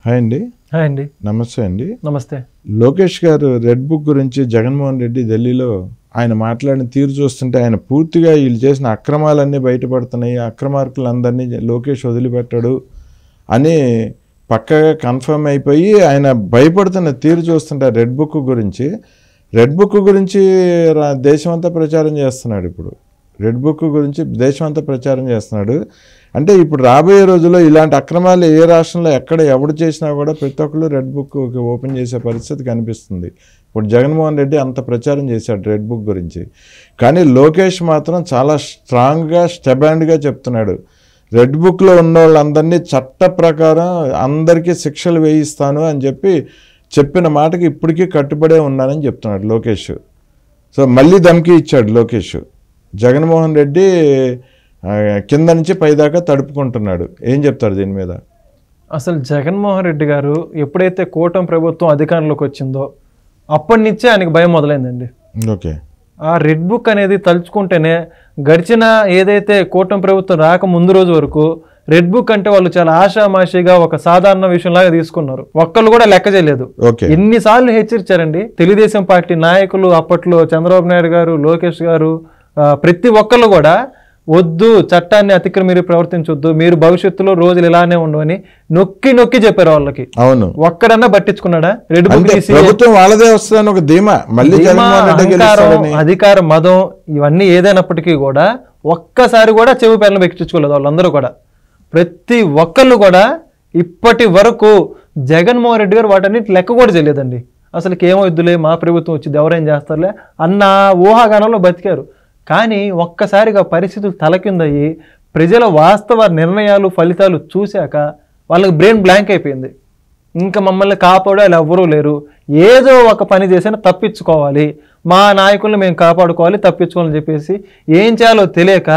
Hi అండి. Hi అండి. నమస్తే అండి. నమస్తే. లోకేష్ గారు రెడ్ బుక్ గురించి జగన్మోహన్ రెడ్డి ఢిల్లీలో ఆయన మాట్లాడిన తీరు చూస్తుంటే ఆయన పూర్తిగా వీళ్ళు చేసిన అక్రమాలన్నీ బయటపడుతున్నాయి, అక్రమార్కులందరినీ లోకేష్ వదిలిపెట్టాడు అని పక్కగా కన్ఫర్మ్ అయిపోయి ఆయన భయపడుతున్న తీరు చూస్తుంటే రెడ్ బుక్ గురించి దేశమంతా ప్రచారం చేస్తున్నాడు. ఇప్పుడు రెడ్ బుక్ గురించి దేశమంతా ప్రచారం చేస్తున్నాడు. అంటే ఇప్పుడు రాబోయే రోజుల్లో ఇలాంటి అక్రమాలు ఏ రాష్ట్రంలో ఎక్కడ ఎవడు చేసినా కూడా ప్రతి ఒక్కరు రెడ్ బుక్ ఓపెన్ చేసే పరిస్థితి కనిపిస్తుంది. ఇప్పుడు జగన్మోహన్ రెడ్డి అంత ప్రచారం చేశాడు రెడ్ బుక్ గురించి. కానీ లోకేష్ మాత్రం చాలా స్ట్రాంగ్గా స్టెబాండ్గా చెప్తున్నాడు. రెడ్ బుక్లో ఉన్న వాళ్ళందరినీ చట్ట ప్రకారం అందరికీ శిక్షలు వేయిస్తాను అని చెప్పిన మాటకి ఇప్పటికీ కట్టుబడే ఉన్నానని చెప్తున్నాడు లోకేష్. సో మళ్ళీ ధమ్కి ఇచ్చాడు లోకేష్. జగన్మోహన్ రెడ్డి కింద నుంచి పైదాకా తడుపుకుంటున్నాడు. ఏం చెప్తారు దీని మీద? అసలు జగన్మోహన్ రెడ్డి గారు ఎప్పుడైతే కూటమి ప్రభుత్వం అధికారంలోకి వచ్చిందో అప్పటి నుంచే ఆయనకు భయం మొదలైందండి. ఓకే. ఆ రెడ్ బుక్ అనేది తలుచుకుంటేనే గడిచిన ఏదైతే కూటమి ప్రభుత్వం రాక ముందు రోజు వరకు రెడ్ బుక్ అంటే వాళ్ళు చాలా ఆషామాషిగా ఒక సాధారణ విషయంలాగా తీసుకున్నారు. ఒక్కళ్ళు కూడా లెక్క చేయలేదు. ఎన్నిసార్లు హెచ్చరించారండి తెలుగుదేశం పార్టీ నాయకులు, అప్పట్లో చంద్రబాబు నాయుడు గారు, లోకేష్ గారు, ప్రతి ఒక్కళ్ళు కూడా వద్దు, చట్టాన్ని అతిక్రమ ప్రవర్తించొద్దు, మీరు భవిష్యత్తులో రోజులు ఇలానే ఉండవని నొక్కి నొక్కి చెప్పారు వాళ్ళకి. అవును. ఒక్కడన్నా పట్టించుకున్నాడా? రెడ్ బుక్ అధికార మదం ఇవన్నీ ఏదైనప్పటికీ కూడా ఒక్కసారి కూడా చెవి పేర్లను పెట్టించుకోలేదు వాళ్ళందరూ కూడా. ప్రతి ఒక్కళ్ళు కూడా ఇప్పటి వరకు జగన్మోహన్ రెడ్డి గారు వాటన్నిటి లెక్క కూడా చేయలేదండి. అసలుకి ఏమవుద్దులే, మా ప్రభుత్వం వచ్చింది, ఎవరేం చేస్తారులే అన్న ఊహాగానంలో బతికారు. కానీ ఒక్కసారిగా పరిస్థితులు తలకిందయ్యి ప్రజల వాస్తవ నిర్ణయాలు, ఫలితాలు చూశాక వాళ్ళకి బ్రెయిన్ బ్లాంక్ అయిపోయింది. ఇంకా మమ్మల్ని కాపాడాలి ఎవరూ లేరు, ఏదో ఒక పని చేసినా తప్పించుకోవాలి, మా నాయకుల్ని మేము కాపాడుకోవాలి, తప్పించుకోవాలని చెప్పేసి ఏం చేయాలో తెలియక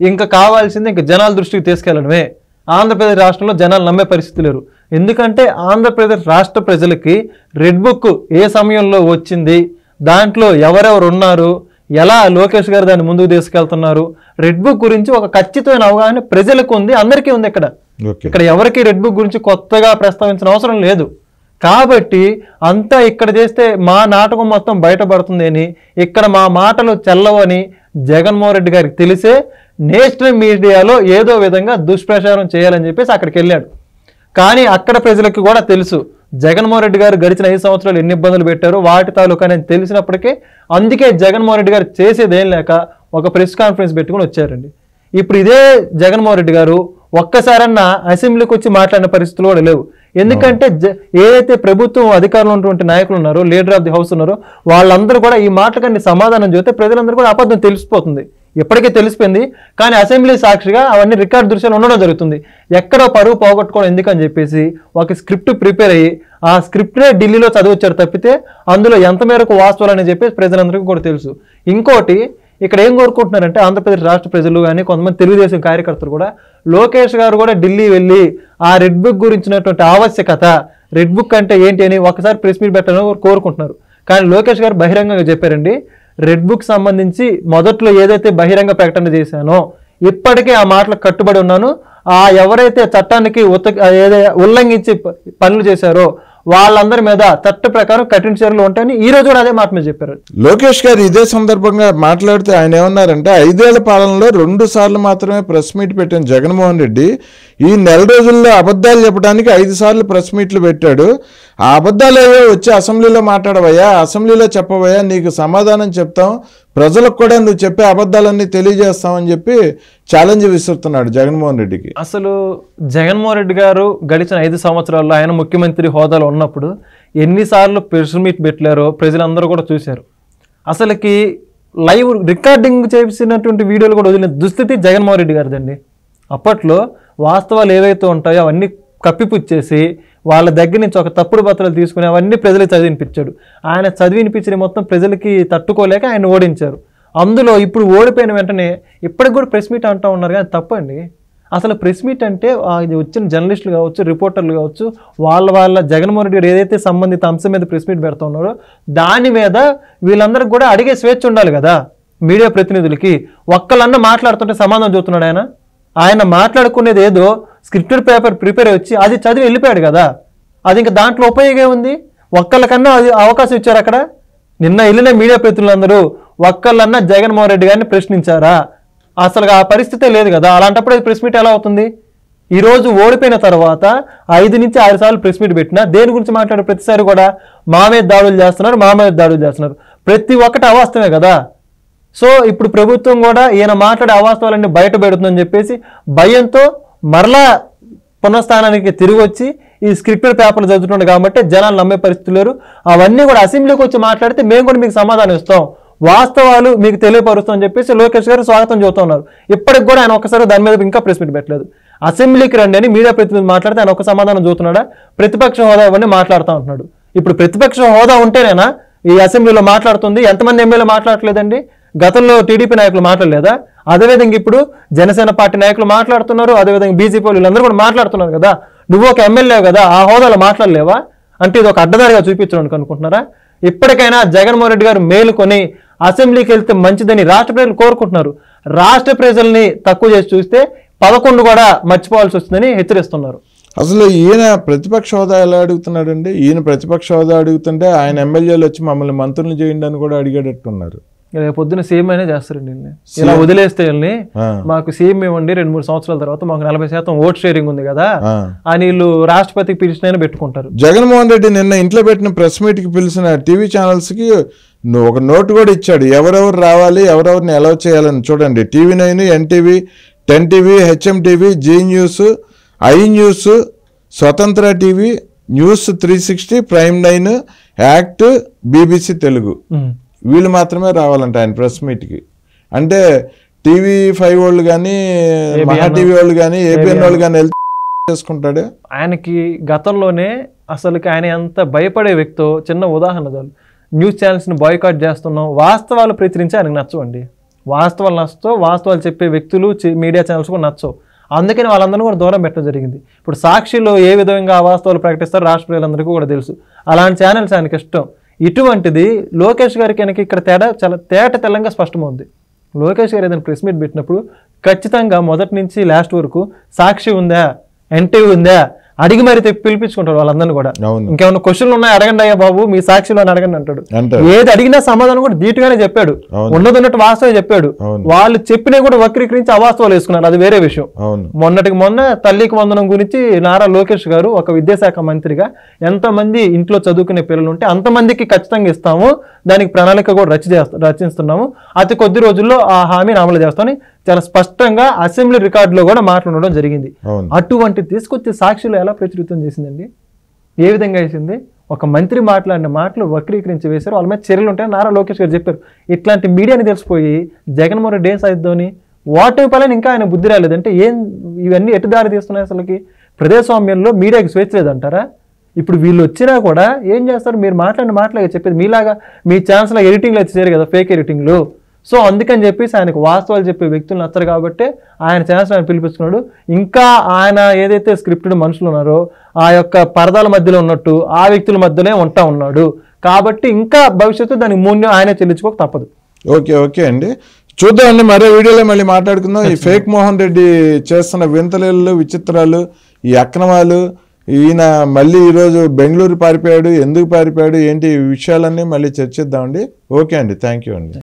ఇంకా కావాల్సింది ఇంకా జనాల దృష్టికి తీసుకెళ్లడమే. ఆంధ్రప్రదేశ్ రాష్ట్రంలో జనాలు నమ్మే పరిస్థితి లేరు. ఎందుకంటే ఆంధ్రప్రదేశ్ రాష్ట్ర ప్రజలకి రెడ్ బుక్ ఏ సమయంలో వచ్చింది, దాంట్లో ఎవరెవరు ఉన్నారు, ఎలా లోకేష్ గారు దాన్ని ముందుకు తీసుకెళ్తున్నారు, రెడ్ బుక్ గురించి ఒక ఖచ్చితమైన అవగాహన ప్రజలకు ఉంది, అందరికీ ఉంది. ఇక్కడ ఎవరికి రెడ్ బుక్ గురించి కొత్తగా ప్రస్తావించిన అవసరం లేదు. కాబట్టి అంతా ఇక్కడ చేస్తే మా నాటకం మొత్తం బయటపడుతుంది అని, ఇక్కడ మా మాటలు చెల్లవని జగన్మోహన్ రెడ్డి గారికి తెలిసే నేషనల్ మీడియాలో ఏదో విధంగా దుష్ప్రచారం చేయాలని చెప్పేసి అక్కడికి వెళ్ళాడు. కానీ అక్కడ ప్రజలకు కూడా తెలుసు జగన్మోహన్ రెడ్డి గారు గడిచిన 5 సంవత్సరాలు ఎన్ని ఇబ్బందులు పెట్టారో వాటి తాలూకా అని తెలిసినప్పటికీ అందుకే జగన్మోహన్ రెడ్డి గారు చేసేదేం లేక ఒక ప్రెస్ కాన్ఫరెన్స్ పెట్టుకుని వచ్చారండి. ఇప్పుడు ఇదే జగన్మోహన్ రెడ్డి గారు ఒక్కసారన్నా అసెంబ్లీకి వచ్చి మాట్లాడిన పరిస్థితులు కూడా లేవు. ఎందుకంటే ఏదైతే ప్రభుత్వం అధికారంలో ఉన్నటువంటి నాయకులు ఉన్నారో, లీడర్ ఆఫ్ ది హౌస్ ఉన్నారో, వాళ్ళందరూ కూడా ఈ మాటలకన్నీ సమాధానం చెబితే ప్రజలందరూ కూడా అబద్ధం తెలిసిపోతుంది. ఎప్పటికీ తెలిసిపోయింది. కానీ అసెంబ్లీ సాక్షిగా అవన్నీ రికార్డు దృశ్యాలు ఉండడం జరుగుతుంది. ఎక్కడో పరువు పోగొట్టుకోవడం ఎందుకని చెప్పేసి ఒక స్క్రిప్ట్ ప్రిపేర్ అయ్యి ఆ స్క్రిప్ట్నే ఢిల్లీలో చదివచ్చారు తప్పితే అందులో ఎంత మేరకు వాస్తవాలని చెప్పేసి ప్రజలందరికీ కూడా తెలుసు. ఇంకోటి ఇక్కడ ఏం కోరుకుంటున్నారంటే ఆంధ్రప్రదేశ్ రాష్ట్ర ప్రజలు కానీ కొంతమంది తెలుగుదేశం కార్యకర్తలు కూడా లోకేష్ గారు కూడా ఢిల్లీ వెళ్ళి ఆ రెడ్ బుక్ గురించినటువంటి ఆవశ్యకత, రెడ్ బుక్ అంటే ఏంటి అని ఒకసారి ప్రెస్ మీట్ పెట్టాలని కోరుకుంటున్నారు. కానీ లోకేష్ గారు బహిరంగంగా చెప్పారండి, రెడ్ బుక్ సంబంధించి మొదట్లో ఏదైతే బహిరంగ ప్రకటన చేశానో ఇప్పటికే ఆ మాటలకు కట్టుబడి ఉన్నాను, ఎవరైతే చట్టానికి ఉల్లంఘించి పనులు చేశారో వాళ్ళందరి మీద చట్ట ప్రకారం కఠిన చర్యలు ఉంటాయని ఈ రోజు కూడా అదే మాట మీద చెప్పారు లోకేష్ గారు. ఇదే సందర్భంగా మాట్లాడితే ఆయన ఏమన్నారంటే 5 ఏళ్ల పాలనలో 2 సార్లు మాత్రమే ప్రెస్ మీట్ పెట్టిన జగన్మోహన్ రెడ్డి ఈ నెల రోజుల్లో అబద్ధాలు చెప్పడానికి 5 సార్లు ప్రెస్ మీట్లు పెట్టాడు. ఆ అబద్ధాలు ఏవో వచ్చి అసెంబ్లీలో మాట్లాడవయ్యా, అసెంబ్లీలో చెప్పవయ్యా, నీకు సమాధానం చెప్తాం, ప్రజలకు కూడా నువ్వు చెప్పే అబద్ధాలన్నీ తెలియజేస్తామని చెప్పి ఛాలెంజ్ విసురుతున్నాడు జగన్మోహన్ రెడ్డికి. అసలు జగన్మోహన్ రెడ్డి గారు గడిచిన 5 సంవత్సరాల్లో ఆయన ముఖ్యమంత్రి హోదాలో ఉన్నప్పుడు ఎన్నిసార్లు ప్రెస్ మీట్ పెట్టారో ప్రజలందరూ కూడా చూశారు. అసలుకి లైవ్ రికార్డింగ్ చేసినటువంటి వీడియోలు కూడా వదిలిన దుస్థితి జగన్మోహన్ రెడ్డి గారిదండి. అప్పట్లో వాస్తవాలు ఏవైతే ఉంటాయో అవన్నీ కప్పిపుచ్చేసి వాళ్ళ దగ్గర నుంచి ఒక తప్పుడు పత్రాలు తీసుకుని అవన్నీ ప్రజలకు చదివినిపించాడు. ఆయన చదివినిపించిన మొత్తం ప్రజలకి తట్టుకోలేక ఆయన ఓడించారు. అందులో ఇప్పుడు ఓడిపోయిన వెంటనే ఇప్పటికి కూడా ప్రెస్ మీట్ అంటూ ఉన్నారు. కానీ తప్పండి. అసలు ప్రెస్ మీట్ అంటే వచ్చిన జర్నలిస్టులు కావచ్చు, రిపోర్టర్లు కావచ్చు, వాళ్ళ జగన్మోహన్ రెడ్డి గారు ఏదైతే సంబంధిత అంశం మీద ప్రెస్ మీట్ పెడుతూ ఉన్నారో దాని మీద వీళ్ళందరికీ కూడా అడిగే స్వేచ్ఛ ఉండాలి కదా. మీడియా ప్రతినిధులకి ఒక్కళ్ళన్నా మాట్లాడుతుంటే సమాధానం చెబుతున్నాడు. ఆయన మాట్లాడుకునేది ఏదో స్క్రిప్టెడ్ పేపర్ ప్రిపేర్ వచ్చి అది చదివి వెళ్ళిపోయాడు కదా. అది ఇంకా దాంట్లో ఉపయోగం ఉంది? ఒక్కళ్ళకన్నా అది అవకాశం ఇచ్చారు అక్కడ? నిన్న వెళ్ళిన మీడియా ప్రతినిధులందరూ ఒక్కళ్ళన్నా జగన్మోహన్ రెడ్డి గారిని ప్రశ్నించారా? అసలు ఆ పరిస్థితే లేదు కదా. అలాంటప్పుడు ప్రెస్ మీట్ ఎలా అవుతుంది? ఈ రోజు ఓడిపోయిన తర్వాత 5 నుంచి 6 సార్లు ప్రెస్ మీట్ పెట్టినా దేని గురించి మాట్లాడే ప్రతిసారి కూడా మా మీద దాడులు చేస్తున్నారు. ప్రతి ఒక్కటి అవాస్తవమే కదా. సో ఇప్పుడు ప్రభుత్వం కూడా ఈయన మాట్లాడే అవాస్తవాలన్నీ బయట పెడుతుందని చెప్పేసి భయంతో మరలా పునఃస్థానానికి తిరిగి వచ్చి ఈ స్క్రిప్టెడ్ పేపర్లు చదువుతున్నాడు కాబట్టి జనాలు నమ్మే పరిస్థితులు లేరు. అవన్నీ కూడా అసెంబ్లీకి వచ్చి మాట్లాడితే మేము కూడా మీకు సమాధానం ఇస్తాం, వాస్తవాలు మీకు తెలియపరుస్తాం అని చెప్పేసి లోకేష్ గారు స్వాగతం చెబుతున్నారు. ఇప్పటికి కూడా ఆయన ఒక్కసారి దాని మీద ఇంకా ప్రెస్ మీట్ పెట్టలేదు. అసెంబ్లీకి రండి అని మీడియా ప్రతినిధి మాట్లాడితే ఆయన ఒక సమాధానం చూస్తున్నాడా? ప్రతిపక్ష హోదా ఇవన్నీ మాట్లాడుతూ ఉంటున్నాడు. ఇప్పుడు ప్రతిపక్ష హోదా ఉంటేనేనా ఈ అసెంబ్లీలో మాట్లాడుతుంది? ఎంతమంది ఎమ్మెల్యే మాట్లాడలేదండి? గతంలో టీడీపీ నాయకులు మాట్లాడలేదా? అదేవిధంగా ఇప్పుడు జనసేన పార్టీ నాయకులు మాట్లాడుతున్నారు, అదేవిధంగా బీజేపీ వీళ్ళందరూ కూడా మాట్లాడుతున్నారు కదా. నువ్వు ఒక ఎమ్మెల్యే కదా, ఆ హోదాలో మాట్లాడలేవా? అంటే ఇది ఒక అడ్డదారిగా చూపించడానికి అనుకుంటున్నారా? ఇప్పటికైనా జగన్మోహన్ రెడ్డి గారు మేలుకొని అసెంబ్లీకి వెళ్తే మంచిదని రాష్ట్ర ప్రజలు కోరుకుంటున్నారు. రాష్ట్ర ప్రజల్ని తక్కువ చేసి చూస్తే 11 కూడా మర్చిపోవాల్సి వస్తుందని హెచ్చరిస్తున్నారు. అసలు ఈయన ప్రతిపక్ష హోదా ఎలా అడుగుతున్నాడండి? ఈయన ప్రతిపక్ష హోదా అడుగుతుంటే ఆయన ఎమ్మెల్యేలు వచ్చి మమ్మల్ని మంత్రులు చేయండి అని కూడా అడిగేటట్టున్నారు. పొద్దున సీఎం అయినా చేస్తారండి. ఇలా వదిలేస్తే మాకు సీఎం ఇవ్వండి 2-3 సంవత్సరాల తర్వాత మాకు 40% ఓట్ షేరింగ్ ఉంది కదా అని వీళ్ళు రాష్ట్రపతికి పిలిచిన పెట్టుకుంటారు. జగన్మోహన్ రెడ్డి నిన్న ఇంట్లో పెట్టిన ప్రెస్ మీట్ కి పిలిచిన టీవీ ఛానల్స్ కి ఒక నోట్ కూడా ఇచ్చాడు, ఎవరెవరు రావాలి, ఎవరెవరిని అలౌ చేయాలని. చూడండి, TV9, NTV, 10TV, HMTV, Zee News, I News, Swatantra TV, News 360, Prime 9, యాక్ట్, BBC తెలుగు వీళ్ళు మాత్రమే రావాలంట ఆయన ప్రెస్ మీట్కి. అంటే TV5 వాళ్ళు కానీ, మహా టీవీ వాళ్ళు కానీ, ABN వాళ్ళు కానీ వెళ్తే చేసుకుంటాడు. ఆయనకి గతంలోనే అసలుకి ఆయన ఎంత భయపడే వ్యక్తో చిన్న ఉదాహరణ చాలు. న్యూస్ ఛానల్స్ని బాయ్కాట్ చేస్తున్నాం, వాస్తవాలు ప్రచురించి ఆయనకు నచ్చవండి. వాస్తవాలు నచ్చవు, వాస్తవాలు చెప్పే వ్యక్తులు మీడియా ఛానల్స్ కూడా నచ్చవు. అందుకని వాళ్ళందరినీ కూడా దూరం పెట్టడం జరిగింది. ఇప్పుడు సాక్షిలో ఏ విధంగా వాస్తవాలు ప్రకటిస్తారో రాష్ట్ర ప్రజలందరికీ కూడా తెలుసు. అలాంటి ఛానల్స్ ఆయనకి ఇష్టం. ఇటువంటిది లోకేష్ గారికి ఆయనకి ఇక్కడ తేడా చాలా తెల్లంగా స్పష్టమవుతుంది. లోకేష్ గారు ఏదైనా ప్రెస్ మీట్ పెట్టినప్పుడు ఖచ్చితంగా మొదటి నుంచి లాస్ట్ వరకు సాక్షి ఉందా, NTV ఉందా అడిగి మరి పిలిపించుకుంటాడు వాళ్ళందరినీ కూడా. ఇంకేమైనా క్వశ్చన్లు ఉన్నాయి అడగండి అయ్యా బాబు, మీ సాక్షిలో అడగండి అంటాడు. ఏది అడిగినా సమాధానం కూడా ధీటుగానే చెప్పాడు, ఉన్నదన్నట్టు వాస్తవం చెప్పాడు. వాళ్ళు చెప్పినా కూడా వక్రీకరించి అవాస్తవాలు వేసుకున్నారు, అది వేరే విషయం. మొన్నటికి మొన్న తల్లికి వందనం గురించి నారా లోకేష్ గారు ఒక విద్యాశాఖ మంత్రిగా ఎంతమంది ఇంట్లో చదువుకునే పిల్లలు ఉంటే అంతమందికి ఖచ్చితంగా ఇస్తాము, దానికి ప్రణాళిక కూడా రచిస్తున్నాము, అతి కొద్ది రోజుల్లో ఆ హామీని అమలు చేస్తామని చాలా స్పష్టంగా అసెంబ్లీ రికార్డులో కూడా మాట్లాడడం జరిగింది. అటువంటి తీసుకొచ్చి సాక్షిలో ఎలా ప్రచురితం చేసిందండి? ఏ విధంగా వేసింది? ఒక మంత్రి మాట్లాడిన మాటలు వక్రీకరించి వేశారు, వాళ్ళ మీద చర్యలు ఉంటాయని నారా లోకేష్ గారు చెప్పారు. ఇట్లాంటి మీడియాని తెలిసిపోయి జగన్మోహన్ రెడ్డి ఏం సాధిద్దామని ఓటమి పాలని ఇంకా ఆయన బుద్ధి రాలేదంటే ఏం ఇవన్నీ ఎటు దారి తీస్తున్నాయి? అసలుకి ప్రజాస్వామ్యంలో మీడియాకి స్వేచ్ఛ లేదంటారా? ఇప్పుడు వీళ్ళు వచ్చినా కూడా ఏం చేస్తారు? మీరు మాట్లాడిన మాటలాగా చెప్పేది మీలాగా మీ ఛాన్స్లో ఎడిటింగ్లు వచ్చేసారు కదా, ఫేక్ ఎడిటింగ్లు. సో అందుకని చెప్పేసి ఆయనకు వాస్తవాలు చెప్పే వ్యక్తులు నచ్చరు కాబట్టి ఆయన ఛాన్స్ ఆయన పిలిపించుకున్నాడు. ఇంకా ఆయన ఏదైతే స్క్రిప్టెడ్ మనుషులు ఉన్నారో ఆ యొక్క పరదాల మధ్యలో ఉన్నట్టు ఆ వ్యక్తుల మధ్యనే ఉన్నాడు కాబట్టి ఇంకా భవిష్యత్తు దానికి మూల్యం ఆయనే చెల్లించుకోక తప్పదు. ఓకే అండి, చూద్దామండి. మరో వీడియోలో మళ్ళీ మాట్లాడుకుందాం. ఈ ఫేక్ మోహన్ రెడ్డి చేస్తున్న వింతలేళ్ళు, విచిత్రాలు, ఈ అక్రమాలు, ఈయన మళ్ళీ ఈరోజు బెంగళూరు పారిపోయాడు, ఎందుకు పారిపోయాడు, ఏంటి ఈ విషయాలన్నీ మళ్ళీ చర్చిద్దామండి. ఓకే అండి, థ్యాంక్ యూ అండి.